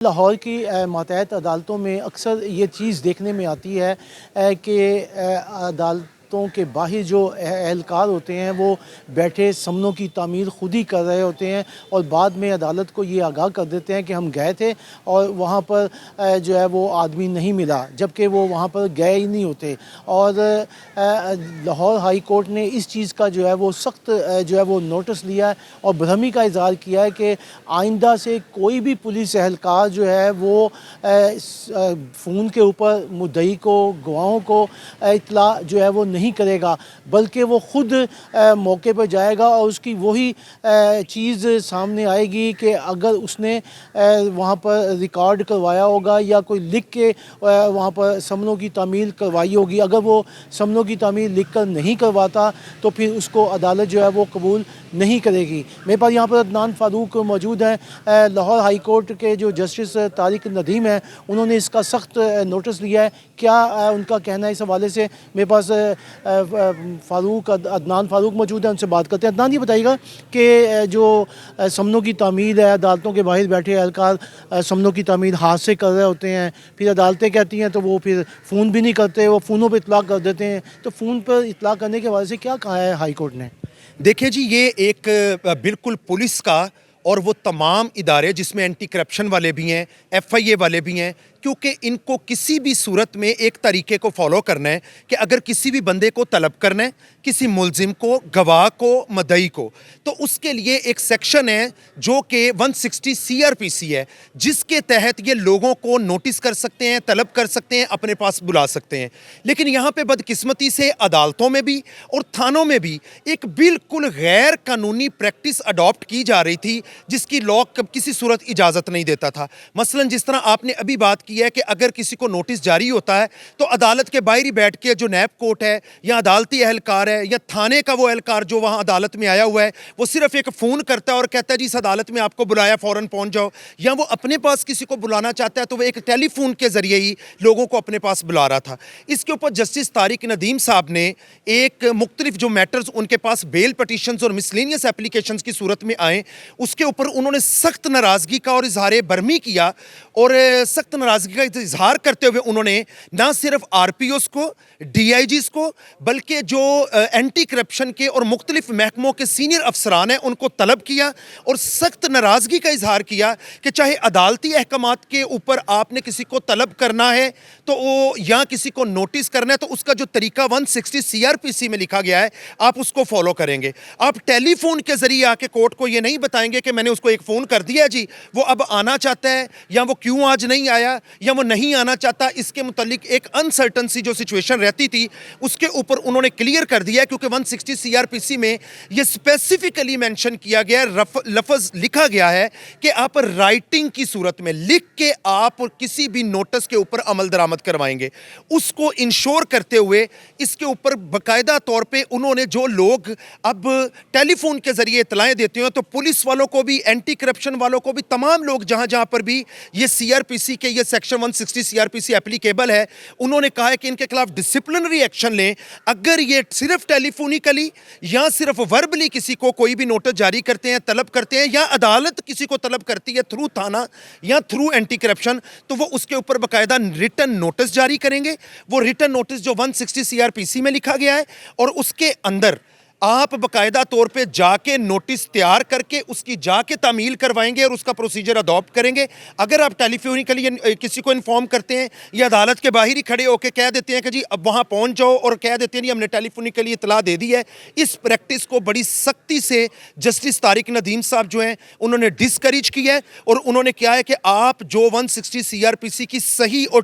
लाहौर की मातहत अदालतों में अक्सर ये चीज़ देखने में आती है कि अदालतों के बाहर जो एहलकार होते हैं वो बैठे समनों की तामीर खुद ही कर रहे होते हैं और बाद में अदालत को ये आगाह कर देते हैं कि हम गए थे और वहाँ पर जो है वो आदमी नहीं मिला, जबकि वो वहाँ पर गए ही नहीं होते। और लाहौर हाई कोर्ट ने इस चीज़ का जो है वो सख्त जो है वो नोटिस लिया है और भ्रमी का इजहार किया है कि आइंदा से कोई भी पुलिस एहलकार जो है वो फ़ोन के ऊपर मुद्दई को, गवाहों को इत्तला जो है वो नहीं करेगा, बल्कि वो ख़ुद मौके पर जाएगा और उसकी वही चीज़ सामने आएगी कि अगर उसने वहाँ पर रिकॉर्ड करवाया होगा या कोई लिख के वहाँ पर समनों की तामील करवाई होगी। अगर वो समनों की तामील लिख कर नहीं करवाता तो फिर उसको अदालत जो है वो कबूल नहीं करेगी। मेरे पास यहाँ पर अदनान फ़ारूक मौजूद हैं, लाहौर हाई कोर्ट के जो जस्टिस तारिक नदीम हैं, उन्होंने इसका सख्त नोटिस लिया है। क्या उनका कहना है इस हवाले से? मेरे पास अदनान फ़ारूक मौजूद है, उनसे बात करते हैं। अदनान, ये बताइएगा कि जो समनों की तामील है, अदालतों के बाहर बैठे एहलकार समनों की तामील हाथ से कर रहे होते हैं, फिर अदालतें कहती हैं तो वो फिर फ़ोन भी नहीं करते, वो फ़ोनों पर इतलाक़ कर देते हैं। तो फ़ोन पर इतलाक़ करने के हवाले से क्या कहा है हाई कोर्ट ने? देखिए जी, ये एक बिल्कुल पुलिस का और वो तमाम इदारे जिसमें एंटी करप्शन वाले भी हैं, एफआईए वाले भी हैं, क्योंकि इनको किसी भी सूरत में एक तरीके को फॉलो करना है कि अगर किसी भी बंदे को तलब करना है, किसी मुलजिम को, गवाह को, मदई को, तो उसके लिए एक सेक्शन है जो कि 160 सीआरपीसी है, जिसके तहत ये लोगों को नोटिस कर सकते हैं, तलब कर सकते हैं, अपने पास बुला सकते हैं। लेकिन यहाँ पे बदकिस्मती से अदालतों में भी और थानों में भी एक बिल्कुल गैर कानूनी प्रैक्टिस अडॉप्ट की जा रही थी, जिसकी लॉ किसी सूरत इजाज़त नहीं देता था। मसलन जिस तरह आपने अभी बात की है कि अगर किसी को नोटिस जारी होता है तो अदालत के बाहर ही बैठ के जो नैब कोर्ट है या अदालती एहलकार है या थाने का वो एहलकार जो वहाँ अदालत में आया हुआ है, वो सिर्फ एक फ़ोन करता है और कहता है जी इस अदालत में आपको बुलाया, फ़ौरन पहुँच जाओ। या वो अपने पास किसी को बुलाना चाहता है तो वो एक टेलीफोन के ज़रिए ही लोगों को अपने पास बुला रहा था। इसके ऊपर जस्टिस तारिक नदीम साहब ने एक मुख्तलिफ जो मैटर्स उनके पास बेल पटिशन्स और मिसलेनियस एप्लीकेशंस की सूरत में आए, उसके ऊपर उन्होंने सख्त नाराज़गी का और इजहार बरहमी किया और सख्त नाराज़गी का इजहार करते हुए उन्होंने ना सिर्फ आरपीओस को, डीआईजीस को, बल्कि जो एंटी करप्शन के और मुख्तलिफ महकमों के सीनियर अफसरान हैं उनको तलब किया और सख्त नाराज़गी का इजहार किया कि चाहे अदालती अहकामात के ऊपर आपने किसी को तलब करना है तो वो या किसी को नोटिस करना है तो उसका जो तरीका 160 सीआरपीसी में लिखा गया है आप उसको फॉलो करेंगे। आप टेलीफोन के जरिए आके कोर्ट को ये नहीं बताएंगे कि मैंने उसको एक फ़ोन कर दिया जी, वो अब आना चाहता है या वो क्यों आज नहीं आया या वो नहीं आना चाहता। इसके मुतालिक एक अनसर्टन सी जो सिचुएशन रहती थी उसके ऊपर उन्होंने क्लियर कर दिया, क्योंकि 160 सीआरपीसी में ये स्पेसिफिकली मेंशन किया गया, लफ्ज़ लिखा गया है कि आप राइटिंग की सूरत में लिख के आप किसी भी नोटिस के ऊपर अमल दरामद करवाएंगे। उसको इंश्योर करते हुए इसके ऊपर बाकायदा तौर पे उन्होंने जो लोग अब टेलीफोन के जरिए इतलाएं देते हैं तो पुलिस वालों को भी, एंटी करप्शन वालों को भी, तमाम लोग जहां जहां पर भी ये सीआरपीसी के ये सेक्शन 160 सीआरपीसी एप्लीकेबल है, उन्होंने कहा है कि इनके खिलाफ डिसिप्लिनरी एक्शन लें। अगर ये सिर्फ टेलीफोनिकली या सिर्फ वर्बली किसी को कोई भी नोटिस जारी करते हैं, तलब करते हैं, या अदालत किसी को तलब करती है थ्रू थाना या थ्रू एंटी करप्शन, तो वो उसके ऊपर बाकायदा रिटन नोटिस जारी करेंगे। वो रिटन नोटिस जो 160 सीआरपीसी में लिखा गया है और उसके अंदर आप बाकायदा तौर पे जाके नोटिस तैयार करके उसकी जाके तामील करवाएंगे और उसका प्रोसीजर अडॉप्ट करेंगे। अगर आप टेलीफोनिकली किसी को इन्फॉर्म करते हैं या अदालत के बाहर ही खड़े होकर कह देते हैं कि जी अब वहाँ पहुँच जाओ और कह देते हैं जी हमने टेलीफोनिकली इतला दे दी है, इस प्रैक्टिस को बड़ी सख्ती से जस्टिस तारिक नदीम साहब जो हैं उन्होंने डिस्करेज किया है और उन्होंने कहा है कि आप जो 160 सीआरपीसी की सही और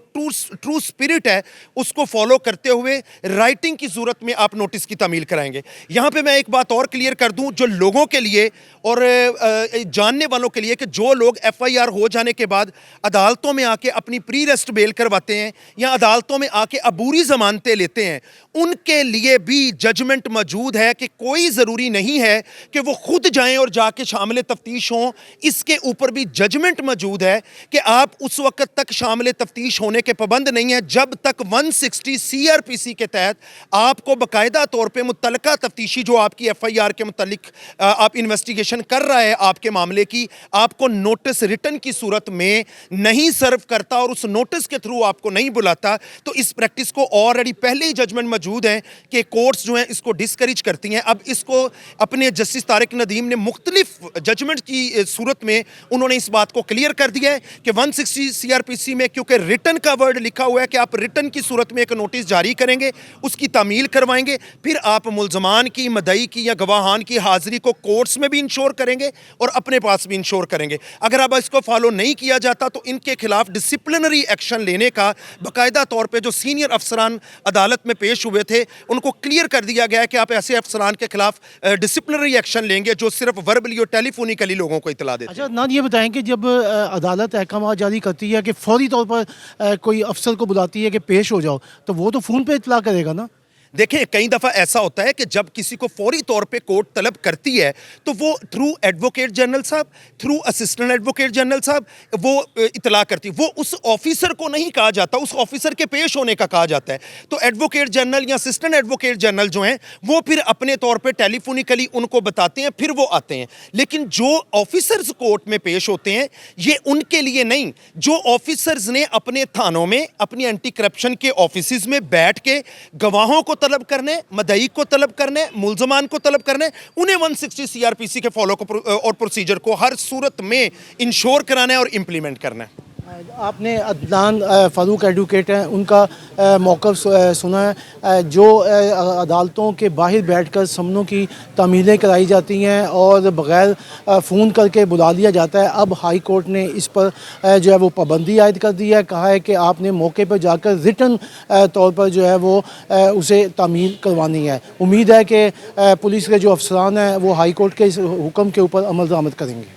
ट्रू स्पिरिट है उसको फॉलो करते हुए राइटिंग की सूरत में आप नोटिस की तामील कराएंगे। यहाँ पे मैं एक बात और क्लियर कर दूं जो लोगों के लिए और जानने वालों के लिए कि जो लोग एफआईआर हो जाने के बाद अदालतों में आके अपनी प्री अरेस्ट बेल करवाते हैं या अदालतों में आके अबूरी जमानतें लेते हैं, उनके लिए भी जजमेंट मौजूद है कि कोई ज़रूरी नहीं है कि वो खुद जाएं और जाके शामिल तफ्तीश हों। इसके ऊपर भी जजमेंट मौजूद है कि आप उस वक्त तक शामिल तफ्तीश होने के पाबंद नहीं है जब तक 160 सीआरपीसी के तहत आपको बाकायदा तौर पर मुतल्लका तफ्तीश दोषी जो आपकी एफआईआर के मुतालिक आप इन्वेस्टिगेशन कर रहा है आपके मामले की, आपको नोटिस रिटन की सूरत में नहीं सर्व करता और उस नोटिस के थ्रू आपको नहीं बुलाता, तो इस प्रैक्टिस को ऑलरेडी पहले ही जजमेंट मौजूद है कि कोर्ट्स जो हैं इसको डिस्करेज करती हैं। अब इसको अपने जस्टिस तारिक नदीम ने मुख्तलिफ जजमेंट की सूरत में उन्होंने इस बात को क्लियर कर दिया है कि 160 सीआरपीसी में क्योंकि रिटन का वर्ड लिखा हुआ है कि आप रिटन की सूरत में एक नोटिस जारी करेंगे, उसकी तामील करवाएंगे, फिर आप मुल्जमान की, मदई की या गवाहान की हाजिरी को कोर्ट्स में भी इंश्योर करेंगे और अपने पास भी इंश्योर करेंगे। अगर अब इसको फॉलो नहीं किया जाता तो इनके खिलाफ डिसिप्लिनरी एक्शन लेने का बाकायदा तौर पे जो सीनियर अफसरान अदालत में पेश हुए थे उनको क्लियर कर दिया गया है कि आप ऐसे अफसरान के खिलाफ डिसिप्लिनरी एक्शन लेंगे जो सिर्फ वर्बली और टेलीफोनिकली लोगों को इतला देते हैं। अच्छा अदनान, ये बताएं कि जब अदालत अहकाम जारी करती है कि फौरी तौर पर कोई अफसर को बुलाती है कि पेश हो जाओ, तो वो तो फ़ोन पे इतला करेगा ना? देखें, कई दफ़ा ऐसा होता है कि जब किसी को फौरी तौर पे कोर्ट तलब करती है तो वो थ्रू एडवोकेट जनरल साहब, थ्रू असिस्टेंट एडवोकेट जनरल साहब वो इतला करती है। वो उस ऑफिसर को नहीं कहा जाता, उस ऑफिसर के पेश होने का कहा जाता है। तो एडवोकेट जनरल या असिस्टेंट एडवोकेट जनरल जो हैं वो फिर अपने तौर पर टेलीफोनिकली उनको बताते हैं, फिर वो आते हैं। लेकिन जो ऑफिसर्स कोर्ट में पेश होते हैं ये उनके लिए नहीं, जो ऑफिसर्स ने अपने थानों में, अपनी एंटी करप्शन के ऑफिस में बैठ के गवाहों को तलब करने, मदई को तलब करने, मुल्जमान को तलब करने, उन्हें 160 सीआरपीसी के फॉलो और प्रोसीजर को हर सूरत में इंश्योर कराना है और इंप्लीमेंट करना है। आपने अदनान फ़ारूक एडवोकेट हैं, उनका मौक़िफ़ सुना है। जो अदालतों के बाहर बैठकर समनों की तामीलें कराई जाती हैं और बग़ैर फ़ोन करके बुला लिया जाता है, अब हाई कोर्ट ने इस पर जो है वो पाबंदी आयद कर दी है। कहा है कि आपने मौके पर जाकर रिटन तौर पर जो है वो उसे तामील करवानी है। उम्मीद है कि पुलिस के जो अफसरान हैं वो हाई कोर्ट के इस हुक्म के ऊपर अमल दरामद करेंगे।